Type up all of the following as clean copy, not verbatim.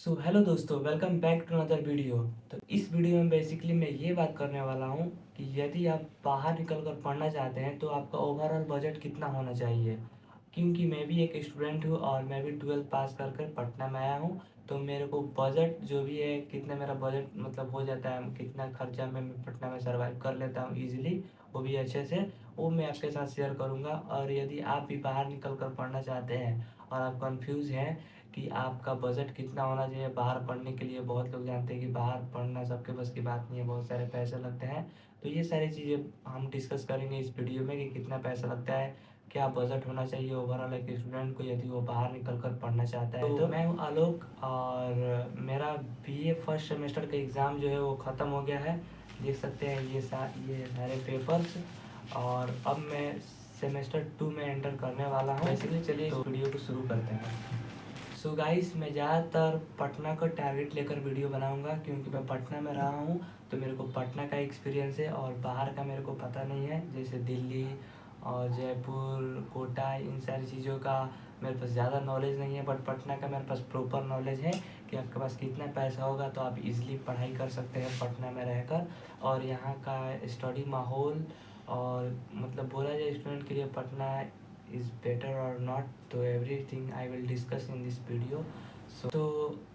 सो hello दोस्तों, welcome back to another video. तो इस वीडियो में बेसिकली मैं ये बात करने वाला हूँ कि यदि आप बाहर निकल कर पढ़ना चाहते हैं तो आपका ओवरऑल बजट कितना होना चाहिए। क्योंकि मैं भी एक स्टूडेंट हूँ और मैं भी 12th पास कर कर पटना में आया हूँ। तो मेरे को बजट जो भी है, कितना मेरा बजट मतलब हो जाता है, कितना खर्चा मैं पटना में सर्वाइव कर लेता हूँ ईजिली, वो भी अच्छे से, वो मैं आपके साथ शेयर करूँगा। और यदि आप भी बाहर निकल कर पढ़ना चाहते हैं और आप कंफ्यूज हैं कि आपका बजट कितना होना चाहिए बाहर पढ़ने के लिए। बहुत लोग जानते हैं कि बाहर पढ़ना सबके बस की बात नहीं है, बहुत सारे पैसे लगते हैं। तो ये सारी चीज़ें हम डिस्कस करेंगे इस वीडियो में कि कितना पैसा लगता है, क्या बजट होना चाहिए ओवरऑल एक स्टूडेंट को यदि वो बाहर निकल कर पढ़ना चाहता है। तो मैं हूँ आलोक और मेरा बीए फर्स्ट सेमेस्टर का एग्ज़ाम जो है वो ख़त्म हो गया है। देख सकते हैं ये सारे पेपर्स। और अब मैं सेमेस्टर 2 में एंटर करने वाला हूँ। बेसिकली चलिए इस वीडियो को शुरू करते हैं। सो गाइस, मैं ज़्यादातर पटना को टारगेट लेकर वीडियो बनाऊंगा क्योंकि मैं पटना में रहा हूँ। तो मेरे को पटना का एक्सपीरियंस है और बाहर का मेरे को पता नहीं है, जैसे दिल्ली और जयपुर, कोटा, इन सारी चीज़ों का मेरे पास ज़्यादा नॉलेज नहीं है। बट पटना का मेरे पास प्रॉपर नॉलेज है कि आपके पास कितना पैसा होगा तो आप इजीली पढ़ाई कर सकते हैं पटना में रहकर। और यहाँ का स्टडी माहौल और मतलब बोला जाए स्टूडेंट के लिए Patna is better or not, तो everything I will discuss in this video। तो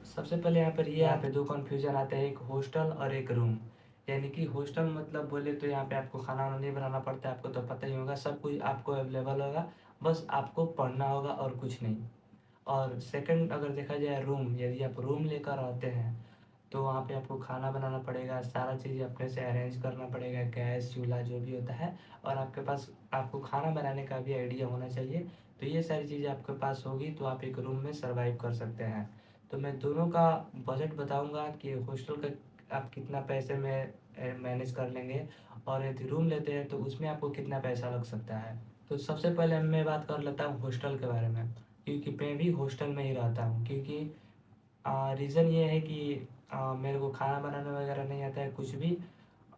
सबसे पहले यहाँ पे दो कन्फ्यूजन आते हैं, एक हॉस्टल और एक रूम। यानी कि हॉस्टल मतलब बोले तो यहाँ पे आपको खाना वाना नहीं बनाना पड़ता है, आपको तो पता ही होगा, सब कुछ आपको अवेलेबल होगा, बस आपको पढ़ना होगा और कुछ नहीं। और सेकंड अगर देखा जाए रूम, यदि आप रूम लेकर रहते हैं तो वहाँ पे आपको खाना बनाना पड़ेगा, सारा चीज़ अपने से अरेंज करना पड़ेगा, गैस चूल्हा जो भी होता है। और आपके पास आपको खाना बनाने का भी आइडिया होना चाहिए। तो ये सारी चीज़ें आपके पास होगी तो आप एक रूम में सर्वाइव कर सकते हैं। तो मैं दोनों का बजट बताऊंगा कि हॉस्टल का आप कितना पैसे में मैनेज कर लेंगे, और यदि रूम लेते हैं तो उसमें आपको कितना पैसा लग सकता है। तो सबसे पहले मैं बात कर लेता हूँ हॉस्टल के बारे में, क्योंकि मैं भी हॉस्टल में ही रहता हूँ। क्योंकि रीज़न ये है कि मेरे को खाना बनाना वगैरह नहीं आता है कुछ भी,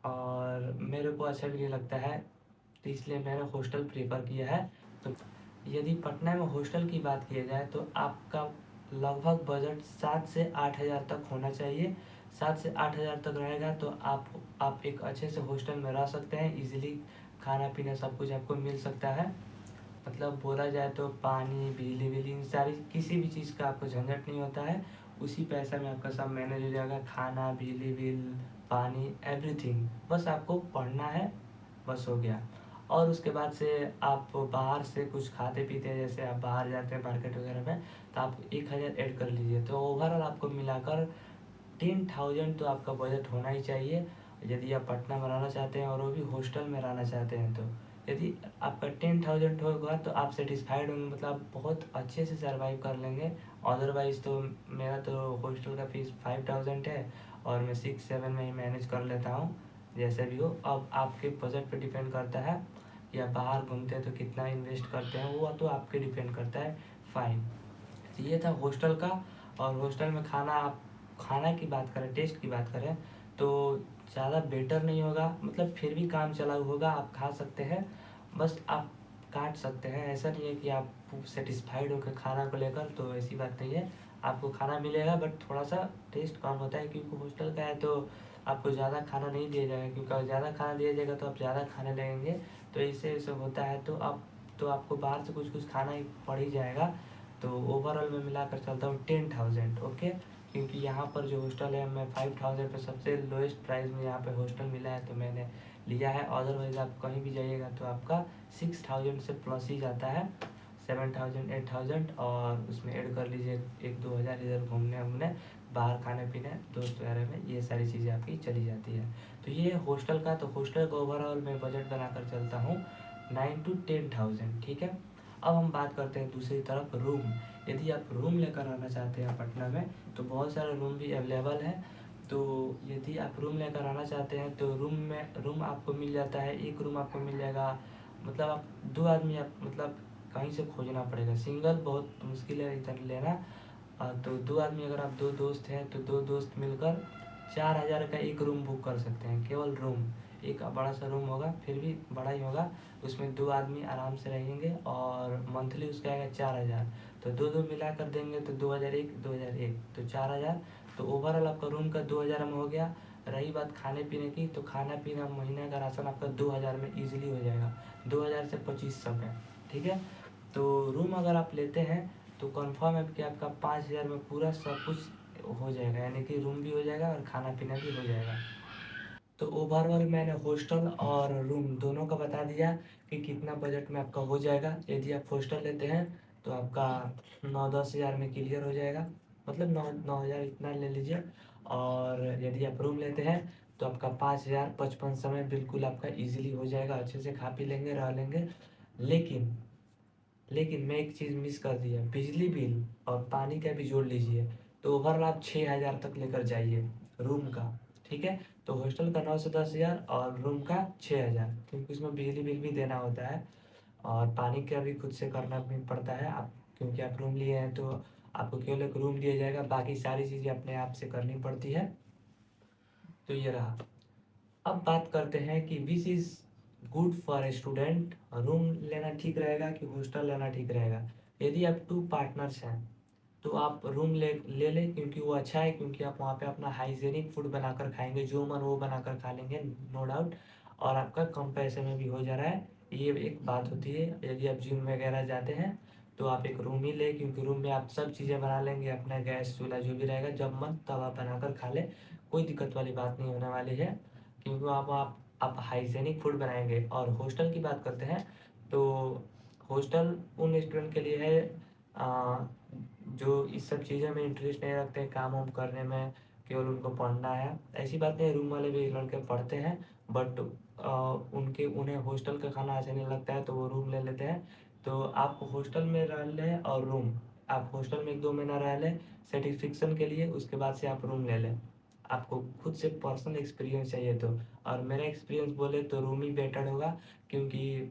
और मेरे को अच्छा भी नहीं लगता है, तो इसलिए मैंने हॉस्टल प्रेफर किया है। तो यदि पटना में हॉस्टल की बात की जाए तो आपका लगभग बजट 7 से 8 हज़ार तक होना चाहिए। 7 से 8 हज़ार तक रहेगा तो आप एक अच्छे से हॉस्टल में रह सकते हैं इजीली। खाना पीना सब कुछ आपको मिल सकता है। मतलब बोला जाए तो पानी, बिजली बिजली इन सारी किसी भी चीज़ का आपको झंझट नहीं होता है। उसी पैसा में आपका सब मैनेज हो जाएगा, खाना, बिजली बिल, पानी, एवरीथिंग। बस आपको पढ़ना है, बस हो गया। और उसके बाद से आप बाहर से कुछ खाते पीते हैं, जैसे आप बाहर जाते हैं मार्केट वगैरह में, तो आप 1 हज़ार ऐड कर लीजिए। तो ओवरऑल आपको मिलाकर 10,000 तो आपका बजट होना ही चाहिए यदि आप पटना में रहना चाहते हैं और वो भी हॉस्टल में रहना चाहते हैं। तो यदि आपका 10,000 होगा तो आप सेटिस्फाइड होंगे, मतलब आप बहुत अच्छे से सर्वाइव कर लेंगे। अदरवाइज़ तो मेरा तो हॉस्टल का फीस 5,000 है और मैं 6-7 में ही मैनेज कर लेता हूँ, जैसे भी हो। अब आपके बजट पे डिपेंड करता है, या बाहर घूमते हैं तो कितना इन्वेस्ट करते हैं, वो तो आपके डिपेंड करता है। फाइन। तो ये था हॉस्टल का। और हॉस्टल में खाना की बात करें, टेस्ट की बात करें, तो ज़्यादा बेटर नहीं होगा, मतलब फिर भी काम चलाऊ होगा, आप खा सकते हैं, बस आप काट सकते हैं। ऐसा नहीं है कि आप सेटिस्फाइड होकर खाना को लेकर, तो ऐसी बात नहीं है। आपको खाना मिलेगा बट थोड़ा सा टेस्ट कम होता है, क्योंकि हॉस्टल का है तो आपको ज़्यादा खाना नहीं दिया जाएगा, क्योंकि अगर ज़्यादा खाना दिया जाएगा तो आप ज़्यादा खाने लगेंगे। तो इससे ऐसे होता है, तो आपको बाहर से कुछ कुछ खाना ही पड़ ही जाएगा। तो ओवरऑल मैं मिलाकर चलता हूँ 10,000, ओके। क्योंकि यहाँ पर जो हॉस्टल है, मैं 5,000 पे सबसे लोएस्ट प्राइस में यहाँ पे हॉस्टल मिला है तो मैंने लिया है। अदरवाइज़ आप कहीं भी जाइएगा तो आपका 6,000 से प्लस ही जाता है, 7,000 8,000। और उसमें ऐड कर लीजिए 1-2 हज़ार इधर घूमने वूमने, बाहर खाने पीने, दोस्त वगैरह में, ये सारी चीज़ें आपकी चली जाती है। तो ये हॉस्टल का, तो हॉस्टल का ओवरऑल मैं बजट बनाकर चलता हूँ 9 to 10,000, ठीक है। अब हम बात करते हैं दूसरी तरफ रूम। यदि आप रूम लेकर आना चाहते हैं पटना में तो बहुत सारे रूम भी अवेलेबल है। तो यदि आप रूम लेकर आना चाहते हैं तो रूम आपको मिल जाता है, एक रूम आपको मिल जाएगा। मतलब आप 2 आदमी, आप मतलब कहीं से खोजना पड़ेगा, सिंगल बहुत मुश्किल है इधर लेना। तो 2 आदमी, अगर आप 2 दोस्त हैं तो 2 दोस्त मिलकर 4,000 का एक रूम बुक कर सकते हैं, केवल रूम। एक बड़ा सा रूम होगा, फिर भी बड़ा ही होगा, उसमें 2 आदमी आराम से रहेंगे और मंथली उसका आएगा 4,000। तो दो दो मिला कर देंगे तो 2001 तो 4000। तो ओवरऑल आपका रूम का 2000 में हो गया। रही बात खाने पीने की, तो खाना पीना महीने का राशन आपका 2000 में ईजिली हो जाएगा, 2000 से 2500 में। ठीक है, तो रूम अगर आप लेते हैं तो कंफर्म है कि आपका 5000 में पूरा सब कुछ हो जाएगा, यानी कि रूम भी हो जाएगा और खाना पीना भी हो जाएगा। तो ओवरऑल मैंने हॉस्टल और रूम दोनों का बता दिया कि कितना बजट में आपका हो जाएगा। यदि आप हॉस्टल लेते हैं तो आपका 9-10 हज़ार में क्लियर हो जाएगा, मतलब 9-9 हज़ार इतना ले लीजिए। और यदि आप रूम लेते हैं तो आपका 5000 5500 में बिल्कुल आपका इजीली हो जाएगा, अच्छे से खा पी लेंगे, रह लेंगे। लेकिन लेकिन मैं एक चीज़ मिस कर दिया, बिजली बिल और पानी का भी जोड़ लीजिए तो ओवरऑल आप 6000 तक लेकर जाइए रूम का। ठीक है, तो हॉस्टल का 9 से 10 हज़ार और रूम का 6000, क्योंकि उसमें बिजली बिल भी देना होता है और पानी का भी खुद से करना भी पड़ता है। आप क्योंकि आप रूम लिए हैं तो आपको केवल एक रूम दिया जाएगा, बाकी सारी चीज़ें अपने आप से करनी पड़ती है। तो ये रहा। अब बात करते हैं कि which is good for a student, room लेना ठीक रहेगा कि हॉस्टल लेना ठीक रहेगा। यदि आप 2 पार्टनर्स हैं तो आप रूम ले लें, क्योंकि वो अच्छा है, क्योंकि आप वहाँ पे अपना हाइजीनिक फूड बनाकर खाएंगे, जो मन वो बनाकर खा लेंगे, नो डाउट। और आपका कम पैसे में भी हो जा रहा है, ये एक बात होती है। यदि आप जिम वगैरह जाते हैं तो आप एक रूम ही लें, क्योंकि रूम में आप सब चीज़ें बना लेंगे, अपना गैस चूल्हा जो भी रहेगा, जब मन तब आप बनाकर खा लें, कोई दिक्कत वाली बात नहीं होने वाली है, क्योंकि आप हाइजीनिक फूड बनाएंगे। और हॉस्टल की बात करते हैं तो हॉस्टल उन स्टूडेंट के लिए है जो इस सब चीज़ों में इंटरेस्ट नहीं रखते हैं, काम वाम करने में, केवल उनको पढ़ना है। ऐसी बात नहीं, रूम वाले भी लड़के पढ़ते हैं, बट उन्हें हॉस्टल का खाना अच्छा नहीं लगता है तो वो रूम ले लेते हैं। तो आप हॉस्टल में रह लें और रूम, आप हॉस्टल में 1-2 महीना रह लें सेटिस्फिक्सन के लिए, उसके बाद से आप रूम ले लें। आपको खुद से पर्सनल एक्सपीरियंस चाहिए तो। और मेरा एक्सपीरियंस बोले तो रूम ही बेटर होगा, क्योंकि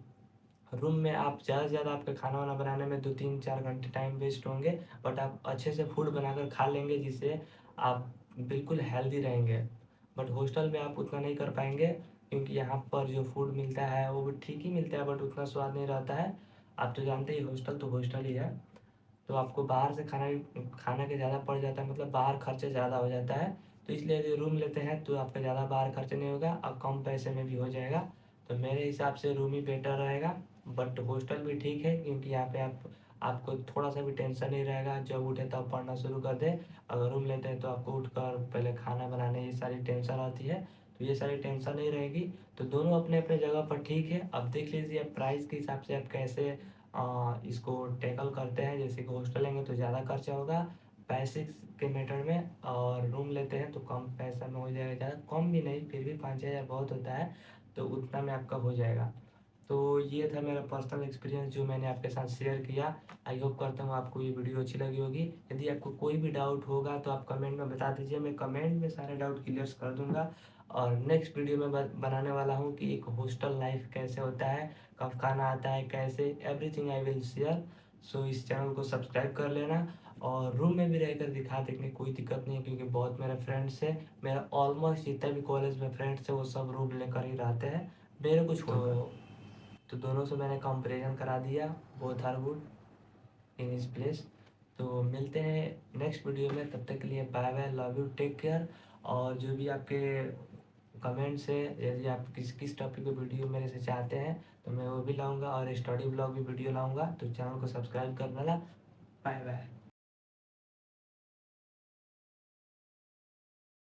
रूम में आप ज़्यादा से ज़्यादा आपका खाना वाना बनाने में 2-3-4 घंटे टाइम वेस्ट होंगे, बट आप अच्छे से फूड बनाकर खा लेंगे, जिससे आप बिल्कुल हेल्दी रहेंगे। बट हॉस्टल में आप उतना नहीं कर पाएंगे, क्योंकि यहाँ पर जो फूड मिलता है वो भी ठीक ही मिलता है, बट उतना स्वाद नहीं रहता है। आप तो जानते ही हॉस्टल तो हॉस्टल ही है। तो आपको बाहर से खाना के ज़्यादा पड़ जाता है, मतलब बाहर खर्चा ज़्यादा हो जाता है। तो इसलिए यदि रूम लेते हैं तो आपका ज़्यादा बाहर खर्चा नहीं होगा और कम पैसे में भी हो जाएगा। तो मेरे हिसाब से रूम ही बेटर रहेगा। बट हॉस्टल भी ठीक है, क्योंकि यहाँ पे आपको थोड़ा सा भी टेंशन नहीं रहेगा, जब उठे तब पढ़ना शुरू कर दे। अगर रूम लेते हैं तो आपको उठकर पहले खाना बनाने ये सारी टेंशन रहती है, तो ये सारी टेंशन नहीं रहेगी। तो दोनों अपने अपने जगह पर ठीक है। अब देख लीजिए प्राइस के हिसाब से आप कैसे इसको टैकल करते हैं। जैसे कि हॉस्टल लेंगे तो ज़्यादा खर्चा होगा पैसे के मैटर में, और रूम लेते हैं तो कम पैसा में हो जाएगा, ज़्यादा कम भी नहीं, फिर भी 5-6 हज़ार बहुत होता है, तो उतना में आपका हो जाएगा। तो ये था मेरा पर्सनल एक्सपीरियंस जो मैंने आपके साथ शेयर किया। आई होप करता हूँ आपको ये वीडियो अच्छी लगी होगी। यदि आपको कोई भी डाउट होगा तो आप कमेंट में बता दीजिए, मैं कमेंट में सारे डाउट क्लियर कर दूंगा। और नेक्स्ट वीडियो में बनाने वाला हूँ कि एक हॉस्टल लाइफ कैसे होता है, कब खाना आता है, कैसे, एवरीथिंग आई विल शेयर। सो इस चैनल को सब्सक्राइब कर लेना। और रूम में भी रहकर दिखा देखने कोई दिक्कत नहीं है, क्योंकि बहुत मेरे फ्रेंड्स है, मेरा ऑलमोस्ट जितना भी कॉलेज में फ्रेंड्स है वो सब रूम लेकर ही रहते हैं, मेरे को छोड़कर। तो दोनों से मैंने कंपैरिजन करा दिया, बोथ आर गुड इन इस प्लेस। तो मिलते हैं नेक्स्ट वीडियो में, तब तक के लिए bye bye, love you, take care. और जो भी आपके कमेंट्स है, यदि आप किस किस टॉपिक पे वीडियो मेरे से चाहते हैं तो मैं वो भी लाऊंगा, और स्टडी ब्लॉग भी वीडियो लाऊंगा, तो चैनल को सब्सक्राइब कर लेना। Bye bye.